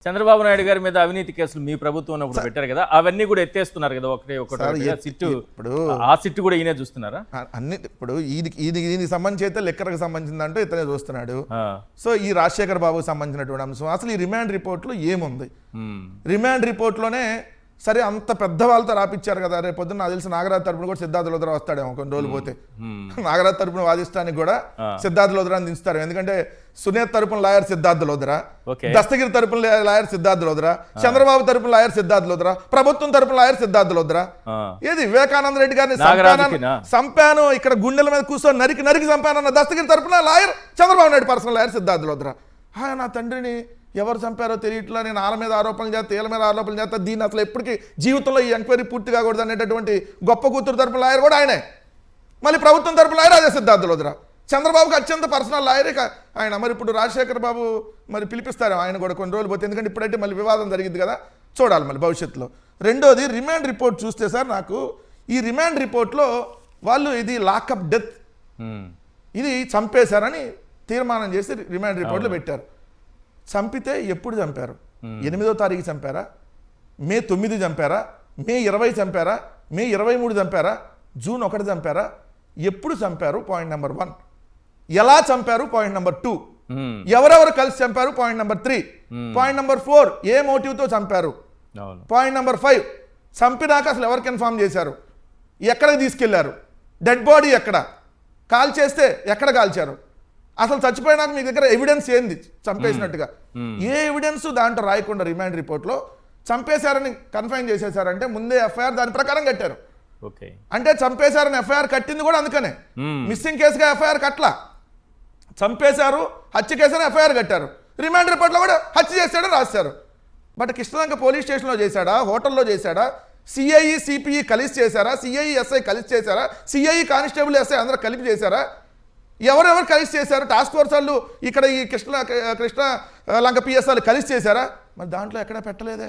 చంద్రబాబు నాయుడు గారి మీద అవినీతి కేసులు మీ ప్రభుత్వం ఉన్నప్పుడు పెట్టారు కదా, అవన్నీ కూడా ఎత్తేస్తున్నారు కదా ఒకటి సిట్టు. ఇప్పుడు ఆ సిట్టు కూడా ఈయనే చూస్తున్నారా? అన్ని ఇప్పుడు దీనికి సంబంధించి అయితే లెక్కలకు సంబంధించిందంటే ఇతనే చూస్తున్నాడు. సో ఈ రాజశేఖర్ బాబుకి సంబంధించినటువంటి అంశం అసలు ఈ రిమాండ్ రిపోర్ట్లో ఏముంది? రిమాండ్ రిపోర్ట్లోనే సరే అంత పెద్ద వాళ్ళతో రాపిచ్చారు కదా, రేపు పొద్దున్న నాకు తెలిసి నాగరాజ్ తరపున కూడా సిద్ధార్థ లోద్రా వస్తాడేమో కొన్ని రోజులు పోతే. నాగరాజ్ తరపున వాదిస్తానికి కూడా సిద్ధార్థ లోద్రాని దించుతారు. ఎందుకంటే సునేత్ తరపున లాయర్ సిద్ధార్థ లోద్రా, దస్తగిరి తరపున లాయర్ సిద్ధార్థ లోద్రా, చంద్రబాబు తరపున లాయర్ సిద్ధార్థ లోద్రా, ప్రభుత్వం తరపున లాయర్ సిద్ధార్థ లోద్రా. ఏది వివేకానంద రెడ్డి గారిని సంపాను ఇక్కడ గుండెల మీద కూర్చొని నరికి సంపానన్న దస్తగిరి తరపున lawyer Chandrababu Naidu personal lawyer Sidharth Luthra. నా తండ్రిని ఎవరు చంపారో తెలియట్లా, నేను వాళ్ళ మీద ఆరోపణలు చేస్తా, వీళ్ళ మీద ఆరోపణలు చేస్తా, దీన్ని అసలు ఎప్పటికీ జీవితంలో ఈ ఎంక్వైరీ పూర్తి కాకూడదు అనేటటువంటి గొప్ప కూతురు తరపున లాయర్ కూడా ఆయనే. మళ్ళీ ప్రభుత్వం తరపున లాయర్ అదే సిద్ధార్థ లోద్రా. చంద్రబాబుకి అత్యంత పర్సనల్ లాయరే ఆయన. మరి ఇప్పుడు రాజశేఖర్ బాబు మరి పిలిపిస్తారు ఆయన కూడా కొన్ని రోజులు పోతే, ఎందుకంటే ఇప్పుడైతే మళ్ళీ వివాదం జరిగింది కదా, చూడాలి మళ్ళీ భవిష్యత్తులో. రెండోది రిమాండ్ రిపోర్ట్ చూస్తే సార్ నాకు ఈ రిమాండ్ రిపోర్ట్లో వాళ్ళు ఇది లాకప్ డెత్, ఇది చంపేశారని తీర్మానం చేసి రిమాండ్ రిపోర్ట్లో పెట్టారు. చంపితే ఎప్పుడు చంపారు? 8వ తారీఖు చంపారా? మే 9 చంపారా? మే 20 చంపారా? మే 23 చంపారా? జూన్ 1 చంపారా? ఎప్పుడు చంపారు? Point number 1. ఎలా చంపారు? Point number 2. ఎవరెవరు కలిసి చంపారు? Point number 3. పాయింట్ నెంబర్ 4, ఏ మోటివ్తో చంపారు? పాయింట్ నెంబర్ 5, చంపినాక అసలు ఎవరు కన్ఫర్మ్ చేశారు? ఎక్కడికి తీసుకెళ్లారు? డెడ్ బాడీ ఎక్కడ? కాల్ చేస్తే ఎక్కడ కాల్చారు? అసలు చచ్చిపోయినాక మీ దగ్గర ఎవిడెన్స్ ఏంది చంపేసినట్టుగా? ఏ ఎవిడెన్స్ దాంట్లో రాయకుండా రిమాండ్ రిపోర్ట్లో చంపేశారని కన్ఫైన్ చేసేసారంటే ముందే ఎఫ్ఐఆర్ దాని ప్రకారం కట్టారు. అంటే చంపేశారని ఎఫ్ఐఆర్ కట్టింది కూడా అందుకనే. మిస్సింగ్ కేసుగా ఎఫ్ఐఆర్ కట్లా, చంపేశారు, హత్య కేసుని ఎఫ్ఐఆర్ కట్టారు. రిమాండ్ రిపోర్ట్లో కూడా హత్య చేశాడని రాశారు. బట్ కృష్ణలంక పోలీస్ స్టేషన్లో చేశాడా, హోటల్లో చేశాడా, సిఐఈ సిపిఈ కలిసి చేశారా, సిఐఈ ఎస్ఐ కలిసి చేశారా, సిఐఈ కానిస్టేబుల్ ఎస్ఐ అందరూ కలిపి చేశారా? ఎవరెవరు కలిసి చేశారు? టాస్క్ ఫోర్స్ వాళ్ళు ఇక్కడ ఈ కృష్ణ లంక పిఎస్ వాళ్ళు కలిసి చేశారా? మరి దాంట్లో ఎక్కడా పెట్టలేదే.